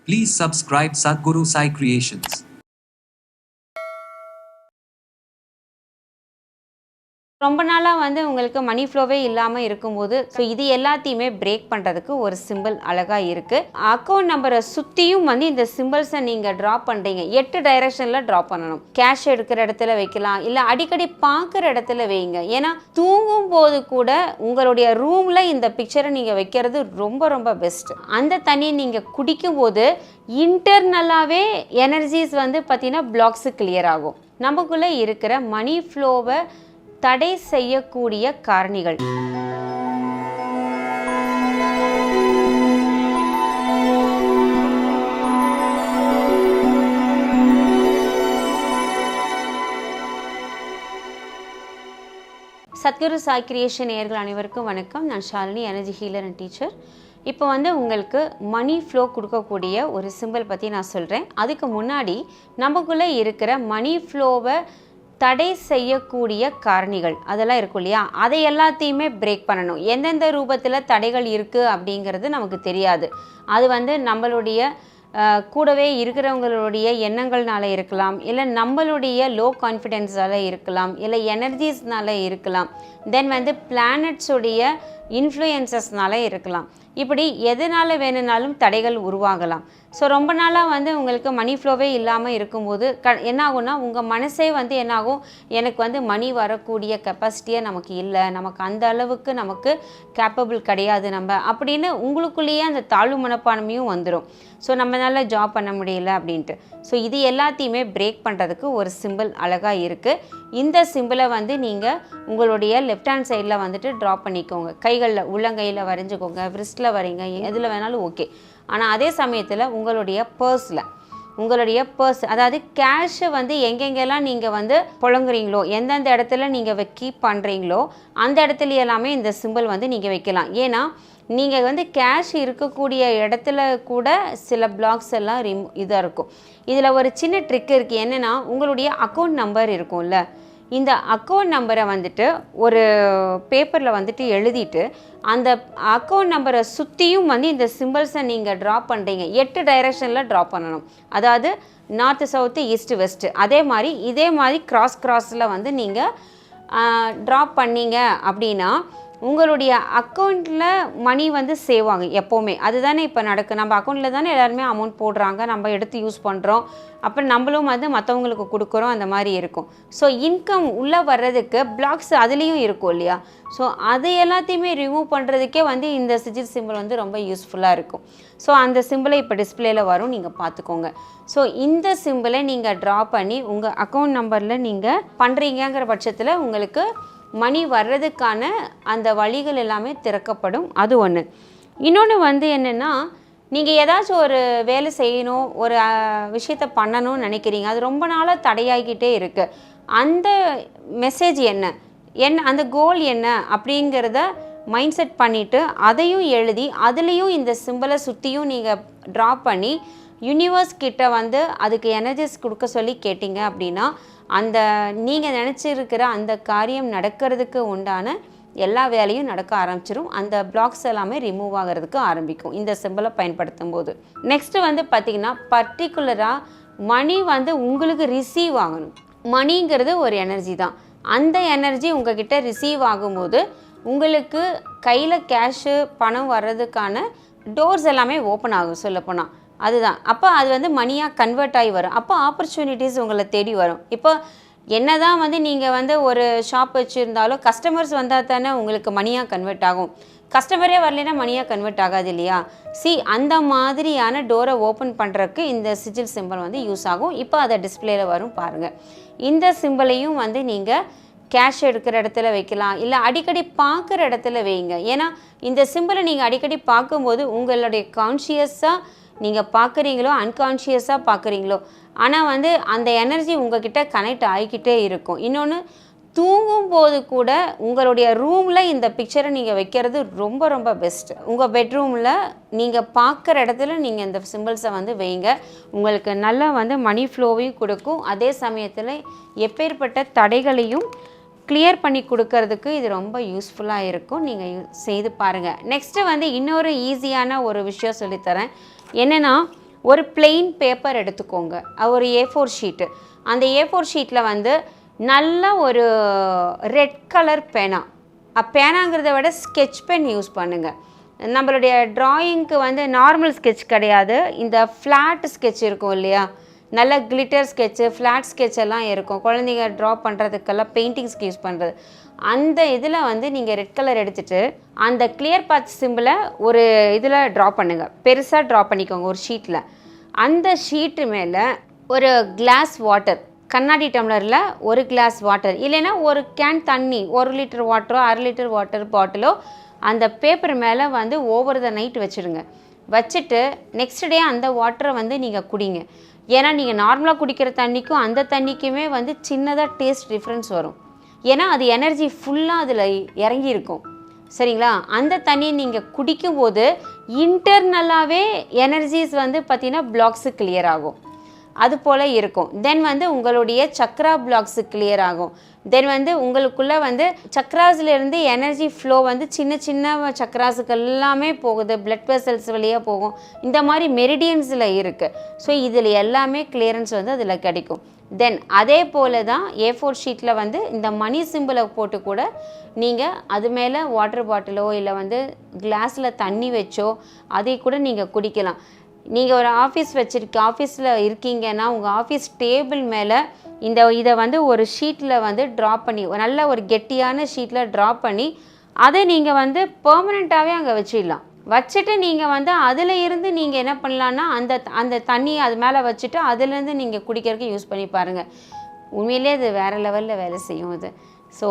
Please subscribe Sadhguru Sai Creations. ரொம்ப நாளாக வந்து உங்களுக்கு மணி ஃப்ளோவே இல்லாமல் இருக்கும்போது ஸோ இது எல்லாத்தையுமே பிரேக் பண்ணுறதுக்கு ஒரு சிம்பிள் அழகாக இருக்குது. அக்கௌண்ட் நம்பரை சுற்றியும் வந்து இந்த சிம்பிள்ஸை நீங்கள் ட்ரா பண்ணுறீங்க. 8 டைரக்ஷனில் ட்ரா பண்ணணும். கேஷ் எடுக்கிற இடத்துல வைக்கலாம், இல்லை அடிக்கடி பார்க்குற இடத்துல வைங்க. ஏன்னா தூங்கும் போது கூட உங்களுடைய ரூமில் இந்த பிக்சரை நீங்கள் வைக்கிறது ரொம்ப ரொம்ப பெஸ்ட்டு. அந்த தண்ணியை நீங்கள் குடிக்கும்போது இன்டர்னலாகவே எனர்ஜிஸ் வந்து பார்த்திங்கன்னா பிளாக்ஸு கிளியர் ஆகும். நமக்குள்ளே இருக்கிற மணி ஃப்ளோவை தடை செய்யக்கூடிய காரணிகள். சத்குரு சாய் கிரியேஷன் நேயர்கள் அனைவருக்கும் வணக்கம். நான் Shalini, energy healer and teacher. இப்போ வந்து உங்களுக்கு மணி ஃப்ளோ கொடுக்கக்கூடிய ஒரு சிம்பிள் பற்றி நான் சொல்கிறேன். அதுக்கு முன்னாடி நமக்குள்ளே இருக்கிற மணி ஃப்ளோவை தடை செய்யக்கூடிய காரணிகள் அதெல்லாம் இருக்கும் இல்லையா, அதை எல்லாத்தையுமே பிரேக் பண்ணணும். எந்தெந்த ரூபத்தில் தடைகள் இருக்குது அப்படிங்கிறது நமக்கு தெரியாது. அது வந்து நம்மளுடைய கூடவே இருக்கிறவங்களுடைய எண்ணங்கள்னால இருக்கலாம், இல்லை நம்மளுடைய லோ கான்ஃபிடென்ஸால் இருக்கலாம், இல்லை எனர்ஜிஸ்னால இருக்கலாம், தென் வந்து பிளானட்ஸுடைய இன்ஃப்ளூயன்சஸ்னால இருக்கலாம். இப்படி எதனால் வேணுனாலும் தடைகள் உருவாகலாம். ஸோ ரொம்ப நாளாக வந்து உங்களுக்கு மணி ஃப்ளோவே இல்லாமல் இருக்கும்போது என்ன ஆகும்னா, உங்கள் மனசே வந்து என்னாகும், எனக்கு வந்து மணி வரக்கூடிய கெப்பாசிட்டியே நமக்கு இல்லை, நமக்கு அந்த அளவுக்கு நமக்கு கேப்பபிள் கிடையாது நம்ம அப்படின்னு உங்களுக்குள்ளேயே அந்த தாழ்வு மனப்பான்மையும் வந்துடும். ஸோ நம்மளால் ஜாப் பண்ண முடியல அப்படின்ட்டு. ஸோ இது எல்லாத்தையுமே பிரேக் பண்ணுறதுக்கு ஒரு சிம்பிள் அழகாக இருக்குது. இந்த சிம்பிளை வந்து நீங்கள் உங்களுடைய லெஃப்ட் ஹேண்ட் சைடில் வந்துட்டு ட்ரா பண்ணிக்கோங்க. கைகளில் உள்ளங்கையில் வரைஞ்சிக்கோங்க, விரிஸ்டில் வரைங்க, எதில் வேணாலும் ஓகே. ஆனால் அதே சமயத்தில் உங்களுடைய பர்ஸ் அதாவது கேஷை வந்து எங்கெங்கெல்லாம் நீங்கள் வந்து புழங்குறீங்களோ, எந்தெந்த இடத்துல நீங்கள் கீப் பண்ணுறீங்களோ அந்த இடத்துல எல்லாமே இந்த சிம்பிள் வந்து நீங்கள் வைக்கலாம். ஏன்னா நீங்கள் வந்து கேஷ் இருக்கக்கூடிய இடத்துல கூட சில பிளாக்ஸ் எல்லாம் இதாக இருக்கும். இதில் ஒரு சின்ன ட்ரிக் இருக்குது. என்னென்னா, உங்களுடைய அக்கௌண்ட் நம்பர் இருக்கும்ல, இந்த அக்கௌண்ட் நம்பரை வந்துட்டு ஒரு பேப்பரில் வந்துட்டு எழுதிட்டு அந்த அக்கௌண்ட் நம்பரை சுற்றியும் வந்து இந்த சிம்பிள்ஸை நீங்கள் ட்ரா பண்ணுறீங்க. 8 டைரக்ஷனில் ட்ரா பண்ணணும். அதாவது நார்த்து, சவுத்து, ஈஸ்ட்டு, வெஸ்ட்டு. இதே மாதிரி கிராஸில் வந்து நீங்கள் ட்ரா பண்ணீங்க அப்படின்னா உங்களுடைய அக்கௌண்ட்டில் மணி வந்து சேவ் ஆகும் எப்போவுமே. அதுதானே இப்போ நடக்கும். நம்ம அக்கௌண்ட்டில் தானே எல்லாருமே அமௌண்ட் போடுறாங்க, நம்ம எடுத்து யூஸ் பண்ணுறோம், அப்புறம் நம்மளும் வந்து மற்றவங்களுக்கு கொடுக்குறோம், அந்த மாதிரி இருக்கும். ஸோ இன்கம் உள்ளே வர்றதுக்கு பிளாக்ஸ் அதுலேயும் இருக்கும் இல்லையா. ஸோ அது எல்லாத்தையுமே ரிமூவ் பண்ணுறதுக்கே வந்து இந்த சிஜில் சிம்பிள் வந்து ரொம்ப யூஸ்ஃபுல்லாக இருக்கும். ஸோ அந்த சிம்பிளை இப்போ டிஸ்பிளேயில் வரும், நீங்கள் பார்த்துக்கோங்க. ஸோ இந்த சிம்பிளை நீங்கள் ட்ரா பண்ணி உங்கள் அக்கௌண்ட் நம்பரில் நீங்கள் பண்ணுறீங்கிற பட்சத்தில் உங்களுக்கு மணி வர்றதுக்கான அந்த வழிகள் எல்லாமே திறக்கப்படும். அது ஒன்று. இன்னொன்று வந்து என்னென்னா, நீங்கள் ஏதாச்சும் ஒரு வேலை செய்யணும், ஒரு விஷயத்தை பண்ணணும்னு நினைக்கிறீங்க, அது ரொம்ப நாளாக தடையாகிக்கிட்டே இருக்குது. அந்த மெசேஜ் என்ன, அந்த கோல் என்ன அப்படிங்கிறத மைண்ட் செட் பண்ணிவிட்டு அதையும் எழுதி அதுலேயும் இந்த சிம்பிளை சுற்றியும் நீங்கள் ட்ரா பண்ணி யூனிவர்ஸ் கிட்ட வந்து அதுக்கு எனர்ஜிஸ் கொடுக்க சொல்லி கேட்டிங்க அப்படின்னா அந்த நீங்கள் நினச்சிருக்கிற அந்த காரியம் நடக்கிறதுக்கு உண்டான எல்லா வேலையும் நடக்க ஆரம்பிச்சிடும். அந்த பிளாக்ஸ் எல்லாமே ரிமூவ் ஆகிறதுக்கு ஆரம்பிக்கும் இந்த சிம்பிளை பயன்படுத்தும் போது. நெக்ஸ்ட்டு வந்து பார்த்திங்கன்னா, பர்டிகுலராக மணி வந்து உங்களுக்கு ரிசீவ் ஆகணும். மணிங்கிறது ஒரு எனர்ஜி தான். அந்த எனர்ஜி உங்ககிட்ட ரிசீவ் ஆகும்போது உங்களுக்கு கையில் கேஷு, பணம் வர்றதுக்கான டோர்ஸ் எல்லாமே ஓப்பன் ஆகும் சொல்லப்போனால். அதுதான் அப்போ அது வந்து மணியாக கன்வெர்ட் ஆகி வரும். அப்போ ஆப்பர்ச்சுனிட்டிஸ் உங்களை தேடி வரும். இப்போ என்ன தான் வந்து நீங்கள் வந்து ஒரு ஷாப் வச்சுருந்தாலும் கஸ்டமர்ஸ் வந்தால் தானே உங்களுக்கு மணியாக கன்வெர்ட் ஆகும். கஸ்டமரே வரலைன்னா மணியாக கன்வெர்ட் ஆகாது இல்லையா. அந்த மாதிரியான டோரை ஓப்பன் பண்ணுறதுக்கு இந்த சிஜில் சிம்பிள் வந்து யூஸ் ஆகும். இப்போ அதை டிஸ்பிளேயில் வரும் பாருங்கள். இந்த சிம்பிளையும் வந்து நீங்கள் கேஷ் எடுக்கிற இடத்துல வைக்கலாம், இல்லை அடிக்கடி பார்க்குற இடத்துல வைங்க. ஏன்னா இந்த சிம்பிளை நீங்கள் அடிக்கடி பார்க்கும்போது உங்களுடைய கான்ஷியஸாக நீங்கள் பார்க்குறீங்களோ அன்கான்ஷியஸாக பார்க்குறீங்களோ, ஆனால் வந்து அந்த எனர்ஜி உங்ககிட்ட கனெக்ட் ஆகிக்கிட்டே இருக்கும். இன்னொன்று, தூங்கும் போது கூட உங்களுடைய ரூமில் இந்த பிக்சரை நீங்கள் வைக்கிறது ரொம்ப ரொம்ப பெஸ்ட்டு. உங்கள் பெட்ரூமில் நீங்கள் பார்க்குற இடத்துல நீங்கள் இந்த சிம்பிள்ஸை வந்து வைங்க. உங்களுக்கு நல்லா வந்து மணி ஃப்ளோவையும் கொடுக்கும். அதே சமயத்தில் எப்பேற்பட்ட தடைகளையும் கிளியர் பண்ணி கொடுக்கறதுக்கு இது ரொம்ப யூஸ்ஃபுல்லாக இருக்கும். நீங்கள் செய்து பாருங்கள். நெக்ஸ்ட்டு வந்து இன்னொரு ஈஸியான ஒரு விஷயம் சொல்லித்தரேன். என்னென்னா, ஒரு பிளெயின் பேப்பர் எடுத்துக்கோங்க, ஒரு A4 ஷீட்டு. அந்த A4 ஷீட்டில் வந்து நல்ல ஒரு ரெட் கலர் பேனா, பேனாங்கிறத விட ஸ்கெட்ச் பென் யூஸ் பண்ணுங்கள். நம்மளுடைய ட்ராயிங்க்கு வந்து நார்மல் ஸ்கெட்ச் கிடையாது, இந்த ஃப்ளாட் ஸ்கெட்ச் இருக்கும் இல்லையா, நல்ல கிளிட்டர் ஸ்கெட்சு, ஃப்ளாட் ஸ்கெட்ச் எல்லாம் இருக்கும், குழந்தைங்க ட்ரா பண்ணுறதுக்கெல்லாம் பெயிண்டிங்ஸ்க்கு யூஸ் பண்ணுறது. அந்த இதில் வந்து நீங்கள் ரெட் கலர் எடுத்துகிட்டு அந்த கிளியர் பாத் சிம்பிளை ஒரு இதில் ட்ரா பண்ணுங்கள், பெருசாக ட்ரா பண்ணிக்கோங்க ஒரு ஷீட்டில். அந்த ஷீட்டு மேலே ஒரு கிளாஸ் வாட்டர், கண்ணாடி டம்ளரில் ஒரு கிளாஸ் வாட்டர், இல்லைன்னா ஒரு கேன் தண்ணி, 1 லிட்டர் வாட்டரோ 1/2 லிட்டர் வாட்டர் பாட்டிலோ அந்த பேப்பர் மேலே வந்து ஓவர் த நைட் வச்சுடுங்க. வச்சுட்டு நெக்ஸ்ட் டே அந்த வாட்டரை வந்து நீங்கள் குடிங்க. ஏன்னா நீங்கள் நார்மலாக குடிக்கிற தண்ணிக்கும் அந்த தண்ணிக்குமே வந்து சின்னதாக டேஸ்ட் டிஃப்ரென்ஸ் வரும். ஏன்னா அது எனர்ஜி ஃபுல்லாக அதில் இறங்கியிருக்கும். சரிங்களா? அந்த தண்ணியை நீங்கள் குடிக்கும்போது இன்டர்னலாகவே எனர்ஜிஸ் வந்து பார்த்திங்கன்னா பிளாக்ஸு கிளியர் ஆகும். அது போல் இருக்கும். தென் வந்து உங்களுடைய சக்ரா பிளாக்ஸு கிளியர் ஆகும். தென் வந்து உங்களுக்குள்ளே வந்து சக்ராஸ்லேருந்து எனர்ஜி ஃப்ளோ வந்து சின்ன சின்ன சக்ராஸுக்கு எல்லாமே போகுது, பிளட் வெசல்ஸ் வழியாக போகும். இந்த மாதிரி மெரிடியன்ஸில் இருக்குது. ஸோ இதில் எல்லாமே கிளியரன்ஸ் வந்து அதில் கிடைக்கும். தென் அதே போல் தான் A4 ஷீட்டில் வந்து இந்த மணி சிம்பிளை போட்டு கூட நீங்கள் அது மேலே வாட்டர் பாட்டிலோ இல்லை வந்து கிளாஸில் தண்ணி வச்சோ அதை கூட நீங்கள் குடிக்கலாம். நீங்கள் ஒரு ஆஃபீஸில் இருக்கீங்கன்னா உங்கள் ஆஃபீஸ் டேபிள் மேலே இதை வந்து ஒரு ஷீட்டில் வந்து ட்ரா பண்ணி, நல்ல ஒரு கெட்டியான ஷீட்டில் ட்ரா பண்ணி அதை நீங்கள் வந்து பெர்மனெண்ட்டாகவே அங்கே வச்சிடலாம். வச்சுட்டு நீங்கள் வந்து அதில் இருந்து நீங்கள் என்ன பண்ணலான்னா அந்த தண்ணியை அது மேலே வச்சுட்டு அதுலேருந்து நீங்கள் குடிக்கிறதுக்கு யூஸ் பண்ணி பாருங்கள். உண்மையிலே அது வேறு லெவலில் வேலை செய்யும் அது. ஸோ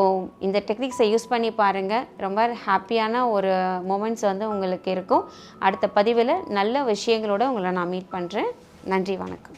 இந்த டெக்னிக்ஸை யூஸ் பண்ணி பாருங்கள். ரொம்ப ஹாப்பியான ஒரு மொமெண்ட்ஸ் வந்து உங்களுக்கு இருக்கும். அடுத்த பதிவில் நல்ல விஷயங்களோடு உங்களை நான் மீட் பண்ணுறேன். நன்றி, வணக்கம்.